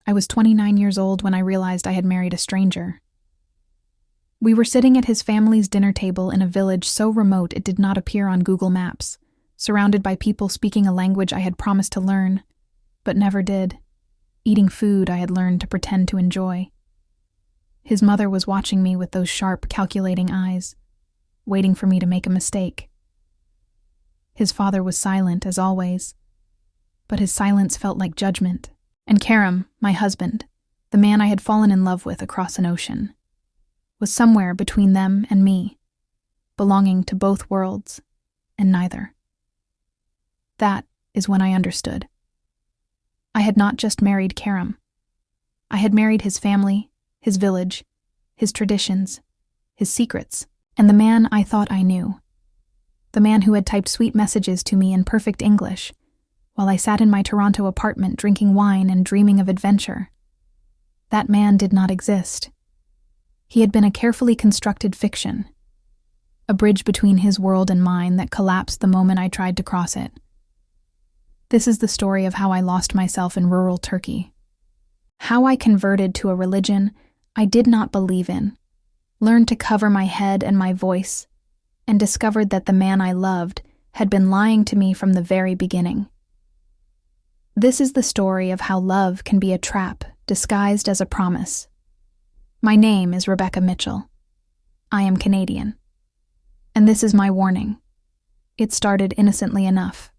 I was 29 years old when I realized I had married a stranger. We were sitting at his family's dinner table in a village so remote it did not appear on Google Maps, surrounded by people speaking a language I had promised to learn, but never did, eating food I had learned to pretend to enjoy. His mother was watching me with those sharp, calculating eyes, waiting for me to make a mistake. His father was silent, as always, but his silence felt like judgment. And Karam, my husband, the man I had fallen in love with across an ocean, was somewhere between them and me, belonging to both worlds and neither. That is when I understood. I had not just married Karam. I had married his family, his village, his traditions, his secrets, and the man I thought I knew. The man who had typed sweet messages to me in perfect English, while I sat in my Toronto apartment drinking wine and dreaming of adventure. That man did not exist. He had been a carefully constructed fiction, a bridge between his world and mine that collapsed the moment I tried to cross it. This is the story of how I lost myself in rural Turkey. How I converted to a religion I did not believe in, learned to cover my head and my voice, and discovered that the man I loved had been lying to me from the very beginning. This is the story of how love can be a trap disguised as a promise. My name is Rebecca Mitchell. I am Canadian. And this is my warning. It started innocently enough.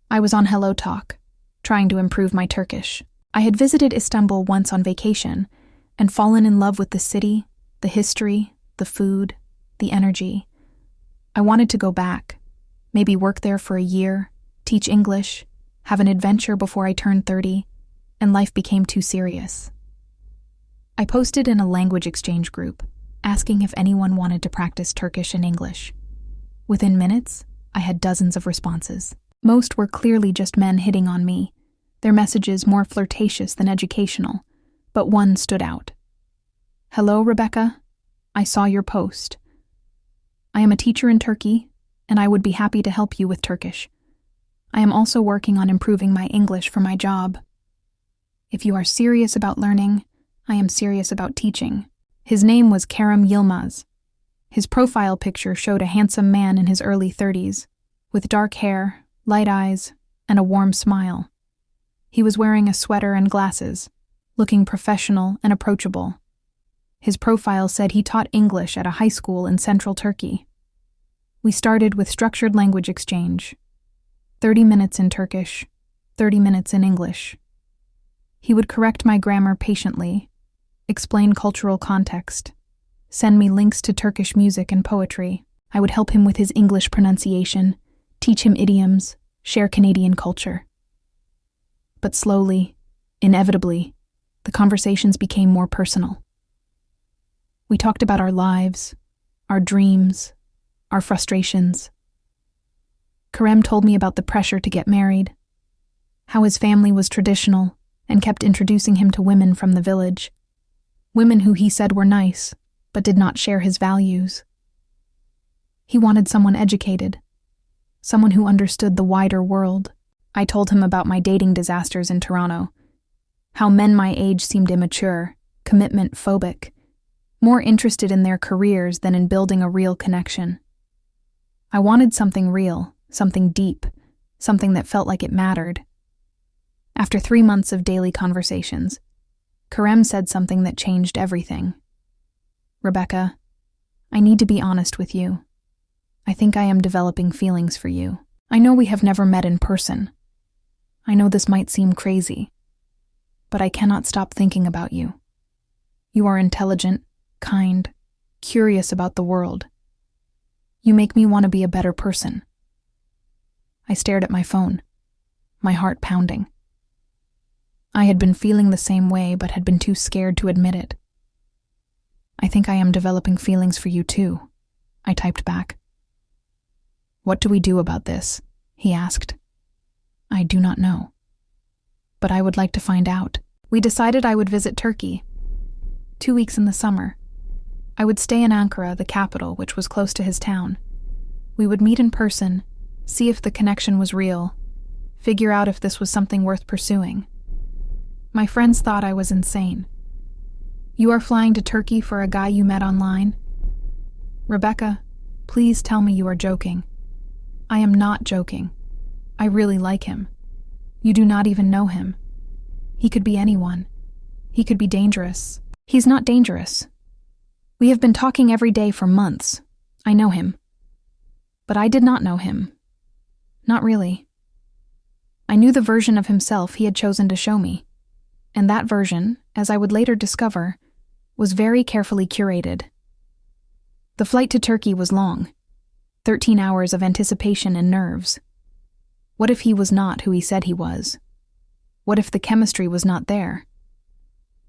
I was on Hello Talk, trying to improve my Turkish. I had visited Istanbul once on vacation and fallen in love with the city, the history, the food, the energy. I wanted to go back, maybe work there for a year, teach English, have an adventure before I turned 30, and life became too serious. I posted in a language exchange group, asking if anyone wanted to practice Turkish and English. Within minutes, I had dozens of responses. Most were clearly just men hitting on me, their messages more flirtatious than educational, but one stood out. "Hello, Rebecca. I saw your post. I am a teacher in Turkey, and I would be happy to help you with Turkish. I am also working on improving my English for my job. If you are serious about learning, I am serious about teaching." His name was Karam Yilmaz. His profile picture showed a handsome man in his early 30s, with dark hair, light eyes, and a warm smile. He was wearing a sweater and glasses, looking professional and approachable. His profile said he taught English at a high school in central Turkey. We started with structured language exchange. 30 minutes in Turkish, 30 minutes in English. He would correct my grammar patiently, explain cultural context, send me links to Turkish music and poetry. I would help him with his English pronunciation, teach him idioms, share Canadian culture. But slowly, inevitably, the conversations became more personal. We talked about our lives, our dreams, our frustrations. Karam told me about the pressure to get married, how his family was traditional and kept introducing him to women from the village, women who he said were nice, but did not share his values. He wanted someone educated, someone who understood the wider world. I told him about my dating disasters in Toronto, how men my age seemed immature, commitment-phobic, more interested in their careers than in building a real connection. I wanted something real, something deep, something that felt like it mattered. After 3 months of daily conversations, Karam said something that changed everything. "Rebecca, I need to be honest with you. I think I am developing feelings for you. I know we have never met in person. I know this might seem crazy, but I cannot stop thinking about you. You are intelligent, kind, curious about the world. You make me want to be a better person." I stared at my phone, my heart pounding. I had been feeling the same way, but had been too scared to admit it. "I think I am developing feelings for you too," I typed back. "What do we do about this?" he asked. "I do not know. But I would like to find out." We decided I would visit Turkey. 2 weeks in the summer. I would stay in Ankara, the capital, which was close to his town. We would meet in person, see if the connection was real, figure out if this was something worth pursuing. My friends thought I was insane. You are flying to Turkey for a guy you met online? Rebecca, please tell me you are joking. I am not joking. I really like him. You do not even know him. He could be anyone. He could be dangerous. He's not dangerous. We have been talking every day for months. I know him. But I did not know him. Not really. I knew the version of himself he had chosen to show me. And that version, as I would later discover, was very carefully curated. The flight to Turkey was long. 13 hours of anticipation and nerves. What if he was not who he said he was? What if the chemistry was not there?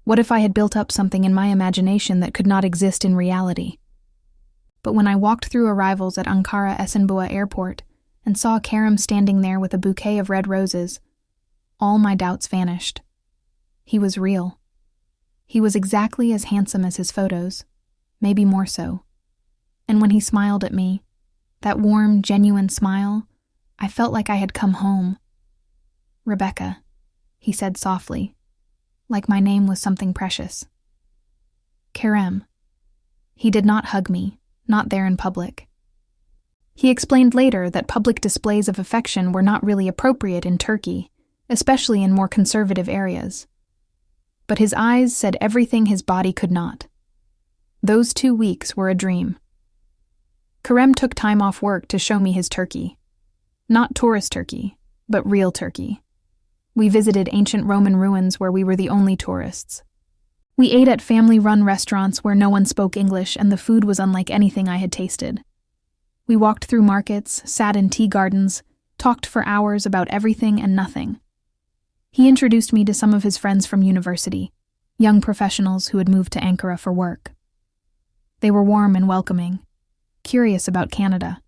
What if I had built up something in my imagination that could not exist in reality? But when I walked through arrivals at Ankara Esenboğa Airport and saw Kerem standing there with a bouquet of red roses, all my doubts vanished. He was real. He was exactly as handsome as his photos, maybe more so. And when he smiled at me, that warm, genuine smile, I felt like I had come home. Rebecca, he said softly, like my name was something precious. Kerem. He did not hug me, not there in public. He explained later that public displays of affection were not really appropriate in Turkey, especially in more conservative areas. But his eyes said everything his body could not. Those 2 weeks were a dream. Kerem took time off work to show me his Turkey. Not tourist Turkey, but real Turkey. We visited ancient Roman ruins where we were the only tourists. We ate at family-run restaurants where no one spoke English and the food was unlike anything I had tasted. We walked through markets, sat in tea gardens, talked for hours about everything and nothing. He introduced me to some of his friends from university, young professionals who had moved to Ankara for work. They were warm and welcoming, curious about Canada,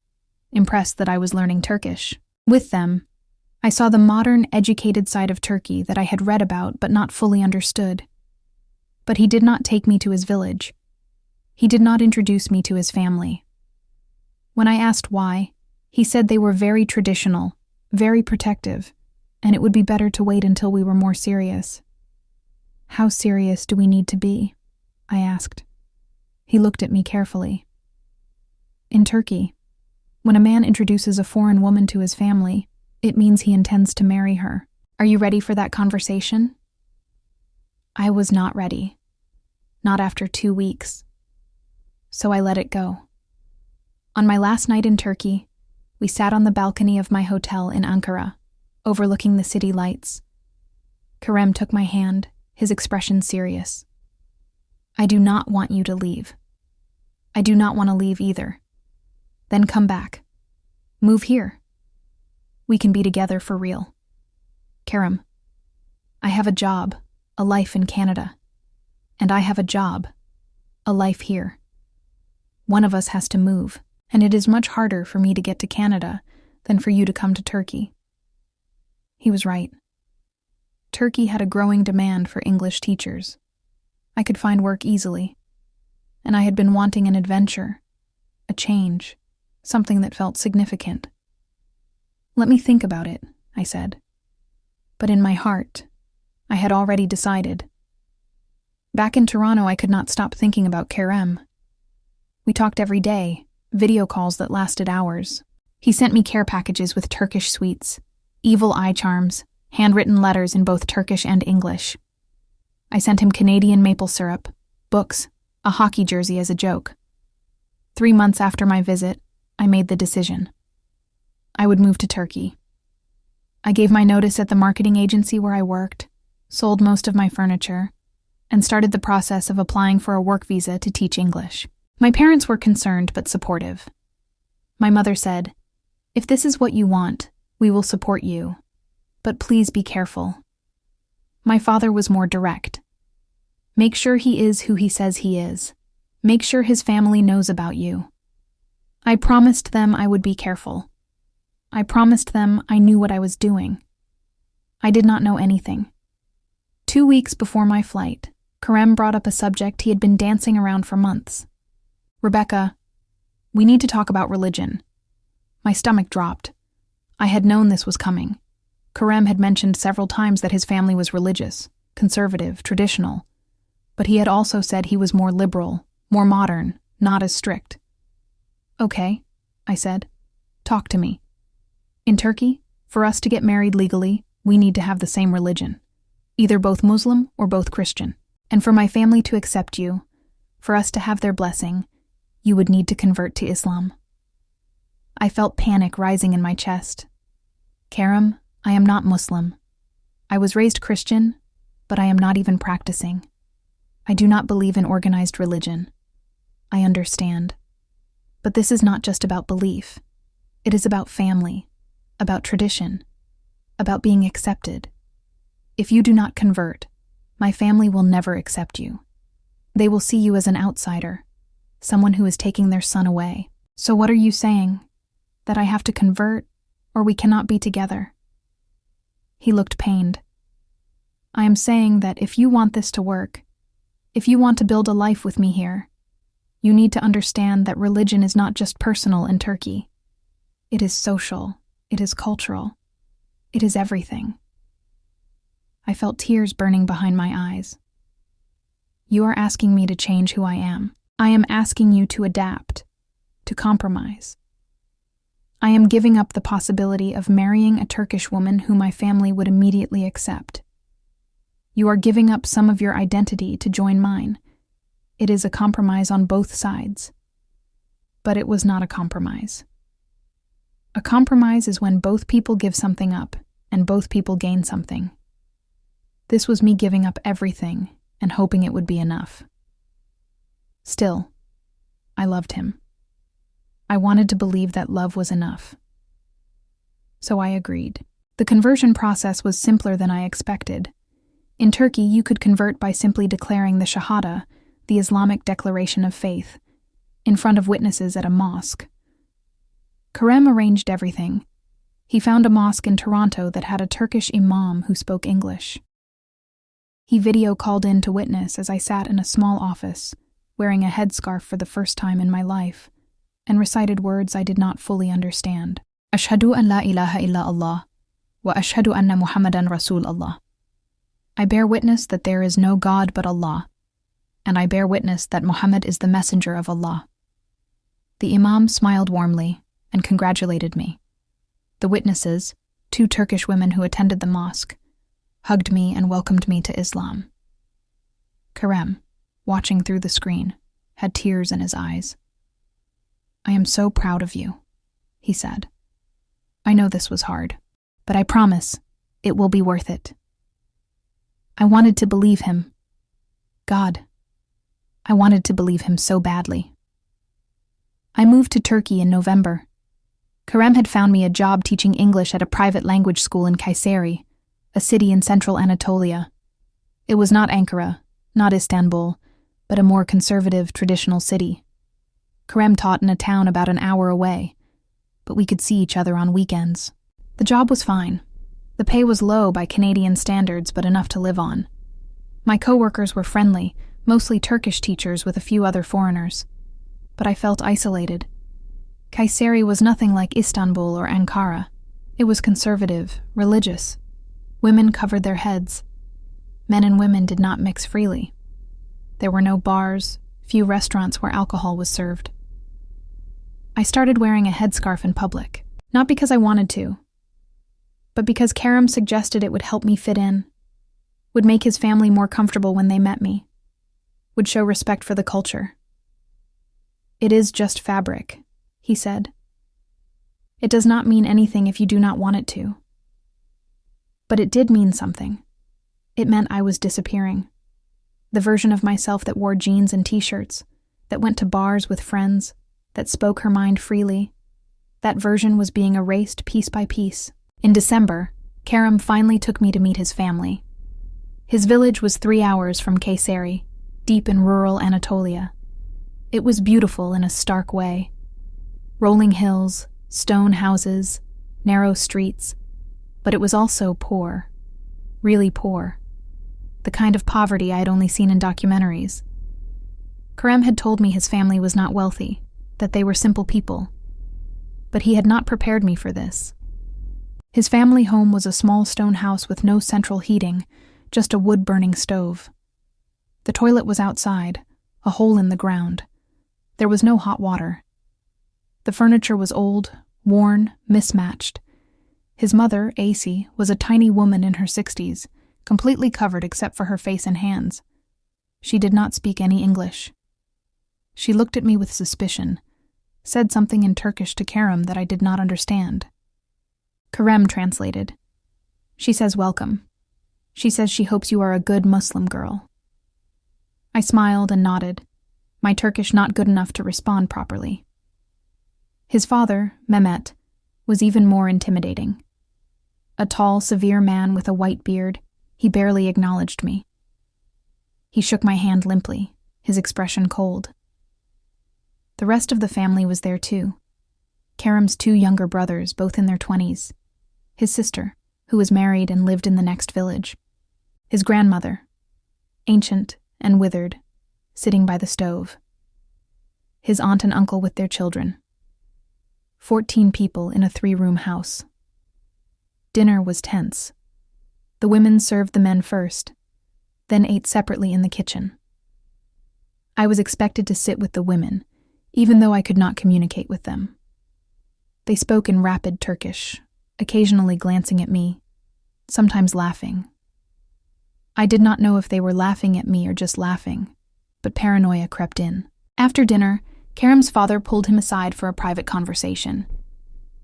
impressed that I was learning Turkish. With them, I saw the modern, educated side of Turkey that I had read about but not fully understood. But he did not take me to his village. He did not introduce me to his family. When I asked why, he said they were very traditional, very protective, and it would be better to wait until we were more serious. How serious do we need to be? I asked. He looked at me carefully. In Turkey, when a man introduces a foreign woman to his family, it means he intends to marry her. Are you ready for that conversation? I was not ready. Not after 2 weeks. So I let it go. On my last night in Turkey, we sat on the balcony of my hotel in Ankara, overlooking the city lights. Kerem took my hand, his expression serious. I do not want you to leave. I do not want to leave either. Then come back. Move here. We can be together for real. Kerem, I have a job, a life in Canada. And I have a job, a life here. One of us has to move, and it is much harder for me to get to Canada than for you to come to Turkey. He was right. Turkey had a growing demand for English teachers. I could find work easily, and I had been wanting an adventure, a change, something that felt significant. Let me think about it, I said. But in my heart, I had already decided. Back in Toronto, I could not stop thinking about Kerem. We talked every day, video calls that lasted hours. He sent me care packages with Turkish sweets, evil eye charms, handwritten letters in both Turkish and English. I sent him Canadian maple syrup, books, a hockey jersey as a joke. 3 months after my visit, I made the decision. I would move to Turkey. I gave my notice at the marketing agency where I worked, sold most of my furniture, and started the process of applying for a work visa to teach English. My parents were concerned but supportive. My mother said, "If this is what you want, we will support you. But please be careful." My father was more direct. Make sure he is who he says he is. Make sure his family knows about you. I promised them I would be careful. I promised them I knew what I was doing. I did not know anything. 2 weeks before my flight, Kerem brought up a subject he had been dancing around for months. "Rebecca, we need to talk about religion." My stomach dropped. I had known this was coming. Kerem had mentioned several times that his family was religious. conservative, traditional, but he had also said he was more liberal, more modern, not as strict. "Okay," I said. "Talk to me. In Turkey, for us to get married legally, we need to have the same religion, either both Muslim or both Christian. And for my family to accept you, for us to have their blessing, you would need to convert to Islam." I felt panic rising in my chest. "Karam, I am not Muslim. I was raised Christian, but I am not even practicing. I do not believe in organized religion. I understand. But this is not just about belief. It is about family, about tradition, about being accepted. If you do not convert, my family will never accept you. They will see you as an outsider, someone who is taking their son away. So what are you saying? That I have to convert, or we cannot be together?" He looked pained. "I am saying that if you want this to work, if you want to build a life with me here, you need to understand that religion is not just personal in Turkey. It is social, it is cultural, it is everything." I felt tears burning behind my eyes. "You are asking me to change who I am. I am asking you to adapt, to compromise. I am giving up the possibility of marrying a Turkish woman who my family would immediately accept. You are giving up some of your identity to join mine. It is a compromise on both sides." But it was not a compromise. A compromise is when both people give something up and both people gain something. This was me giving up everything and hoping it would be enough. Still, I loved him. I wanted to believe that love was enough. So I agreed. The conversion process was simpler than I expected. In Turkey, you could convert by simply declaring the Shahada, the Islamic declaration of faith, in front of witnesses at a mosque. Kerem arranged everything. He found a mosque in Toronto that had a Turkish imam who spoke English. He video called in to witness as I sat in a small office, wearing a headscarf for the first time in my life, and recited words I did not fully understand. "Ashhadu an la ilaha illa Allah, wa ashhadu anna Muhammadan Rasul Allah." I bear witness that there is no God but Allah, and I bear witness that Muhammad is the messenger of Allah. The imam smiled warmly and congratulated me. The witnesses, 2 Turkish women who attended the mosque, hugged me and welcomed me to Islam. Kerem, watching through the screen, had tears in his eyes. "I am so proud of you," he said. "I know this was hard, but I promise it will be worth it." I wanted to believe him. God, I wanted to believe him so badly. I moved to Turkey in November. Kerem had found me a job teaching English at a private language school in Kayseri, a city in central Anatolia. It was not Ankara, not Istanbul, but a more conservative, traditional city. Kerem taught in a town about an hour away, but we could see each other on weekends. The job was fine. The pay was low by Canadian standards, but enough to live on. My coworkers were friendly, mostly Turkish teachers with a few other foreigners. But I felt isolated. Kayseri was nothing like Istanbul or Ankara. It was conservative, religious. Women covered their heads. Men and women did not mix freely. There were no bars, few restaurants where alcohol was served. I started wearing a headscarf in public, not because I wanted to, but because Kerem suggested it would help me fit in, would make his family more comfortable when they met me, would show respect for the culture. "It is just fabric," he said. "It does not mean anything if you do not want it to." But it did mean something. It meant I was disappearing. The version of myself that wore jeans and t-shirts, that went to bars with friends, that spoke her mind freely, that version was being erased piece by piece. In December, Kerem finally took me to meet his family. His village was 3 hours from Kayseri, deep in rural Anatolia. It was beautiful in a stark way. Rolling hills, stone houses, narrow streets, but it was also poor, really poor. The kind of poverty I had only seen in documentaries. Kerem had told me his family was not wealthy, that they were simple people. But he had not prepared me for this. His family home was a small stone house with no central heating, just a wood-burning stove. The toilet was outside, a hole in the ground. There was no hot water. The furniture was old, worn, mismatched. His mother, AC, was a tiny woman in her 60s, completely covered except for her face and hands. She did not speak any English. She looked at me with suspicion, said something in Turkish to Kerem that I did not understand. Kerem translated. She says welcome. She says she hopes you are a good Muslim girl. I smiled and nodded, my Turkish not good enough to respond properly. His father, Mehmet, was even more intimidating. A tall, severe man with a white beard, he barely acknowledged me. He shook my hand limply, his expression cold. The rest of the family was there too. Kerem's 2 younger brothers, both in their 20s. His sister, who was married and lived in the next village. His grandmother, ancient and withered, sitting by the stove. His aunt and uncle with their children. 14 people in a 3-room house. Dinner was tense. The women served the men first, then ate separately in the kitchen. I was expected to sit with the women, even though I could not communicate with them. They spoke in rapid Turkish, occasionally glancing at me, sometimes laughing. I did not know if they were laughing at me or just laughing, but paranoia crept in. After dinner, Kerem's father pulled him aside for a private conversation.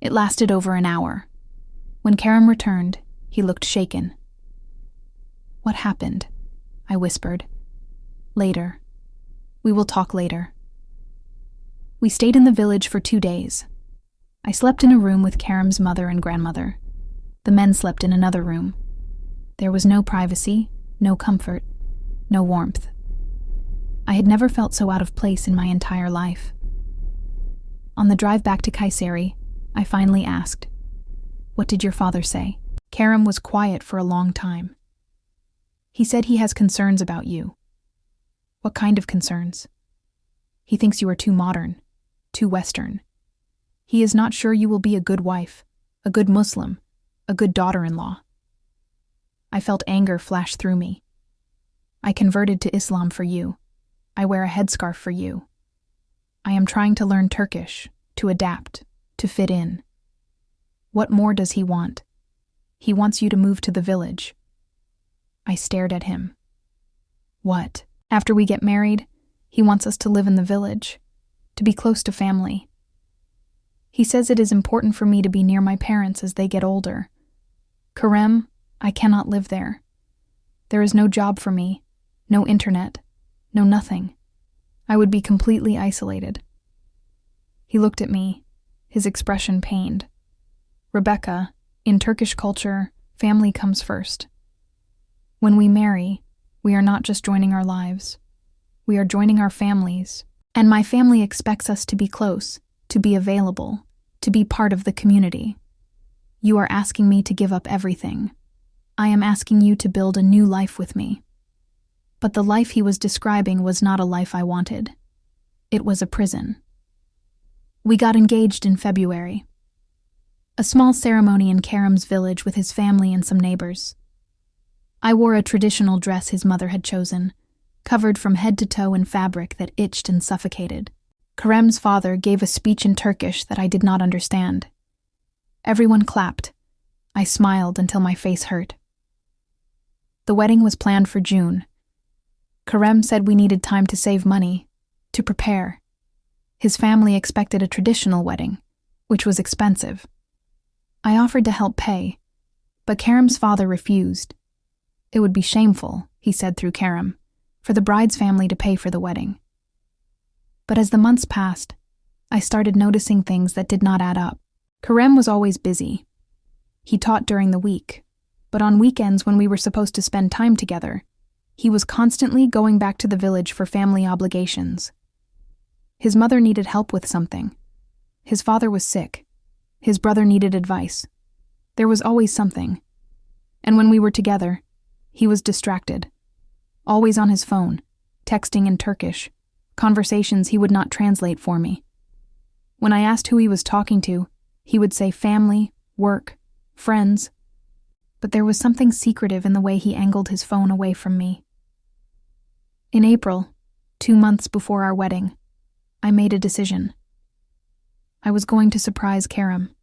It lasted over an hour. When Kerem returned, he looked shaken. "What happened?" I whispered. "Later. We will talk later." We stayed in the village for 2 days. I slept in a room with Kerem's mother and grandmother. The men slept in another room. There was no privacy, no comfort, no warmth. I had never felt so out of place in my entire life. On the drive back to Kayseri, I finally asked, "What did your father say?" Kerem was quiet for a long time. "He said he has concerns about you." "What kind of concerns?" "He thinks you are too modern, too Western. He is not sure you will be a good wife, a good Muslim, a good daughter-in-law." I felt anger flash through me. "I converted to Islam for you. I wear a headscarf for you. I am trying to learn Turkish, to adapt, to fit in. What more does he want? He wants you to move to the village." I stared at him. "What? After we get married, he wants us to live in the village, to be close to family. He says it is important for me to be near my parents as they get older. Kerem, I cannot live there. There is no job for me, no internet, no nothing. I would be completely isolated." He looked at me, his expression pained. "Rebecca, in Turkish culture, family comes first. When we marry, we are not just joining our lives. We are joining our families, and my family expects us to be close, to be available, to be part of the community. You are asking me to give up everything. I am asking you to build a new life with me." But the life he was describing was not a life I wanted. It was a prison. We got engaged in February. A small ceremony in Kerem's village with his family and some neighbors. I wore a traditional dress his mother had chosen, covered from head to toe in fabric that itched and suffocated. Kerem's father gave a speech in Turkish that I did not understand. Everyone clapped. I smiled until my face hurt. The wedding was planned for June. Kerem said we needed time to save money, to prepare. His family expected a traditional wedding, which was expensive. I offered to help pay, but Kerem's father refused. It would be shameful, he said through Kerem, for the bride's family to pay for the wedding. But as the months passed, I started noticing things that did not add up. Kerem was always busy. He taught during the week, but on weekends when we were supposed to spend time together, he was constantly going back to the village for family obligations. His mother needed help with something. His father was sick. His brother needed advice. There was always something. And when we were together, he was distracted. Always on his phone, texting in Turkish, conversations he would not translate for me. When I asked who he was talking to, he would say family, work, friends. but there was something secretive in the way he angled his phone away from me. In April, 2 months before our wedding, I made a decision. I was going to surprise Karam.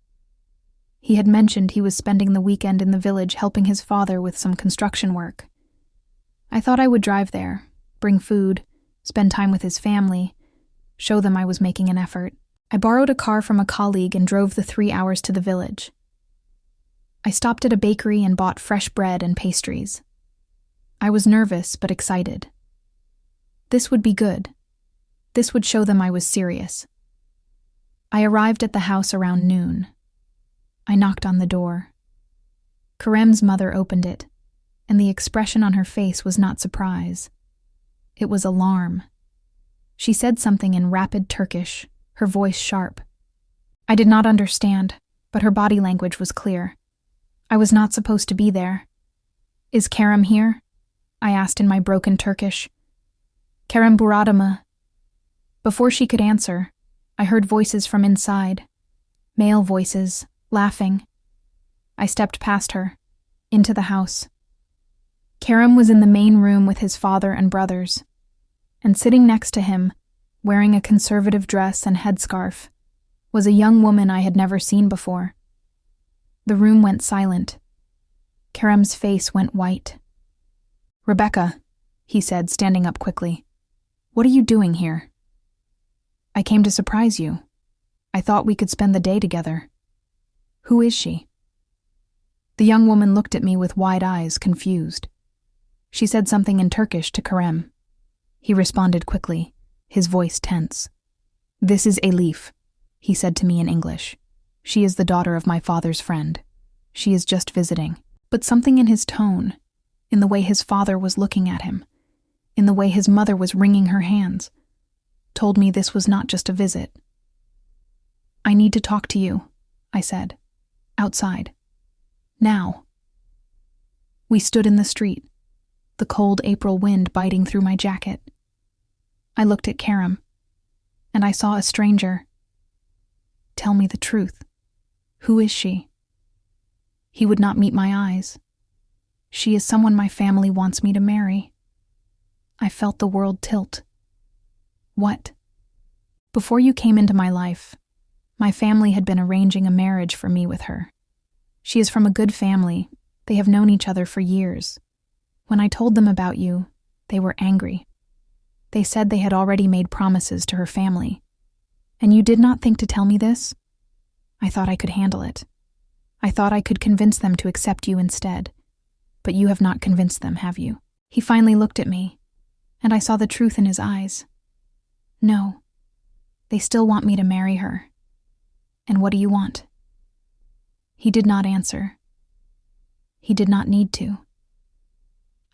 He had mentioned he was spending the weekend in the village helping his father with some construction work. I thought I would drive there, bring food, spend time with his family, show them I was making an effort. I borrowed a car from a colleague and drove the 3 hours to the village. I stopped at a bakery and bought fresh bread and pastries. I was nervous but excited. This would be good. This would show them I was serious. I arrived at the house around noon. I knocked on the door. Karam's mother opened it, and the expression on her face was not surprise. It was alarm. She said something in rapid Turkish, her voice sharp. I did not understand, but her body language was clear. I was not supposed to be there. "Is Karam here?" I asked in my broken Turkish. "Karam Buradama." Before she could answer, I heard voices from inside. Male voices, laughing. I stepped past her, into the house. Karam was in the main room with his father and brothers, and sitting next to him, wearing a conservative dress and headscarf, was a young woman I had never seen before. The room went silent. Karam's face went white. "Rebecca," he said, standing up quickly. "What are you doing here?" "I came to surprise you. I thought we could spend the day together." "Who is she?" The young woman looked at me with wide eyes, confused. She said something in Turkish to Karam. He responded quickly, his voice tense. "This is Elif," he said to me in English. "She is the daughter of my father's friend. She is just visiting." But something in his tone, in the way his father was looking at him, in the way his mother was wringing her hands, told me this was not just a visit. "I need to talk to you," I said. "Outside. Now." We stood in the street, the cold April wind biting through my jacket. I looked at Karam, and I saw a stranger. "Tell me the truth. Who is she?" He would not meet my eyes. "She is someone my family wants me to marry." I felt the world tilt. "What?" "Before you came into my life, my family had been arranging a marriage for me with her. She is from a good family. They have known each other for years. When I told them about you, they were angry. They said they had already made promises to her family. And you did not think to tell me this? I thought I could handle it. I thought I could convince them to accept you instead. But you have not convinced them, have you?" He finally looked at me, and I saw the truth in his eyes. "No. They still want me to marry her. And what do you want?" He did not answer. He did not need to.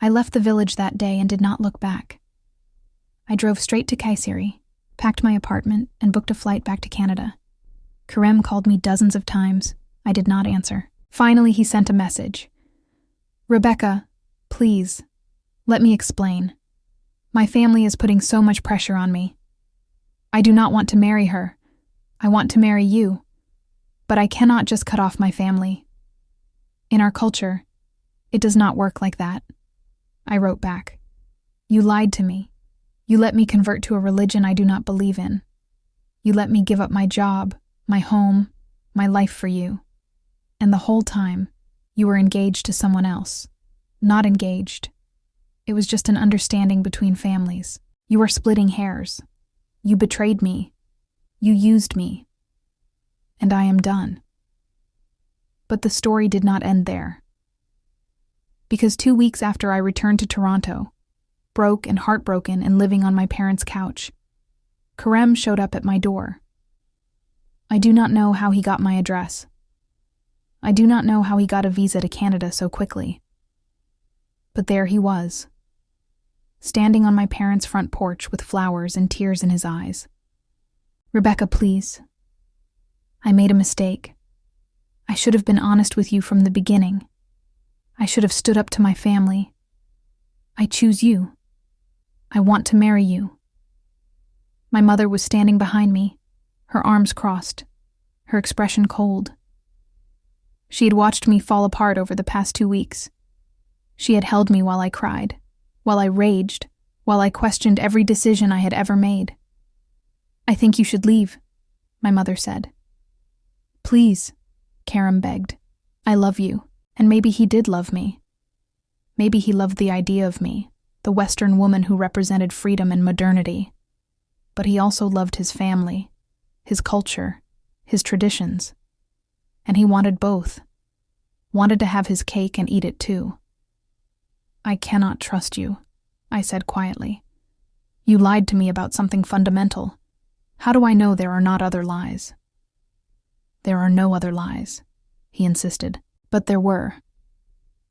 I left the village that day and did not look back. I drove straight to Kayseri, packed my apartment, and booked a flight back to Canada. Karam called me dozens of times. I did not answer. Finally, he sent a message. "Rebecca, please, let me explain. My family is putting so much pressure on me. I do not want to marry her. I want to marry you. But I cannot just cut off my family. In our culture, it does not work like that." I wrote back. "You lied to me. You let me convert to a religion I do not believe in. You let me give up my job, my home, my life for you. And the whole time, you were engaged to someone else. Not engaged. It was just an understanding between families. You are splitting hairs. You betrayed me. You used me. And I am done." But the story did not end there. Because 2 weeks after I returned to Toronto, broke and heartbroken and living on my parents' couch, Karam showed up at my door. I do not know how he got my address. I do not know how he got a visa to Canada so quickly. But there he was, standing on my parents' front porch with flowers and tears in his eyes. "Rebecca, please. I made a mistake. I should have been honest with you from the beginning. I should have stood up to my family. I choose you. I want to marry you." My mother was standing behind me, her arms crossed, her expression cold. She had watched me fall apart over the past 2 weeks. She had held me while I cried, while I raged, while I questioned every decision I had ever made. "I think you should leave," my mother said. "Please," Karam begged. "I love you." And maybe he did love me. Maybe he loved the idea of me, the Western woman who represented freedom and modernity. But he also loved his family, his culture, his traditions. And he wanted both. Wanted to have his cake and eat it too. "I cannot trust you," I said quietly. "You lied to me about something fundamental. How do I know there are not other lies?" "There are no other lies," he insisted. But there were.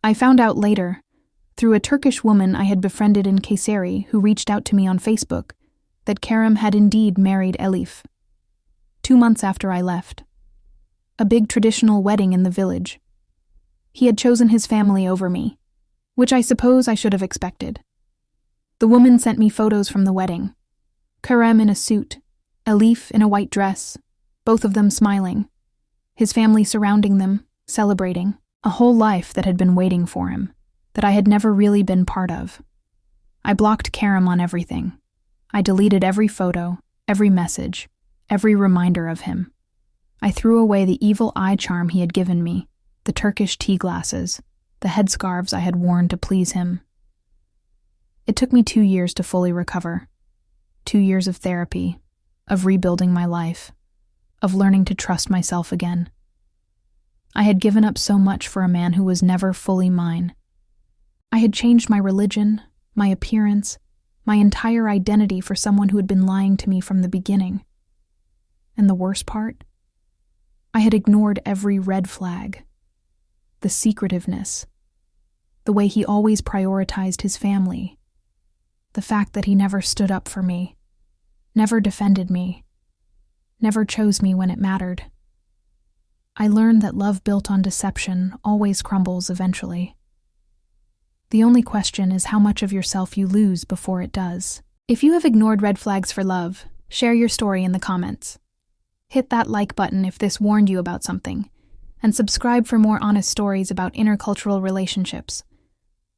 I found out later, through a Turkish woman I had befriended in Kayseri who reached out to me on Facebook, that Karam had indeed married Elif. 2 months after I left. A big traditional wedding in the village. He had chosen his family over me, which I suppose I should have expected. The woman sent me photos from the wedding. Karam in a suit, Elif in a white dress, both of them smiling, his family surrounding them, celebrating, a whole life that had been waiting for him, that I had never really been part of. I blocked Karam on everything. I deleted every photo, every message, every reminder of him. I threw away the evil eye charm he had given me, the Turkish tea glasses, the headscarves I had worn to please him. It took me 2 years to fully recover. 2 years of therapy, of rebuilding my life, of learning to trust myself again. I had given up so much for a man who was never fully mine. I had changed my religion, my appearance, my entire identity for someone who had been lying to me from the beginning. And the worst part? I had ignored every red flag. The secretiveness. The way he always prioritized his family. The fact that he never stood up for me. Never defended me. Never chose me when it mattered. I learned that love built on deception always crumbles eventually. The only question is how much of yourself you lose before it does. If you have ignored red flags for love, share your story in the comments. Hit that like button if this warned you about something, and subscribe for more honest stories about intercultural relationships.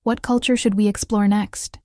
What culture should we explore next?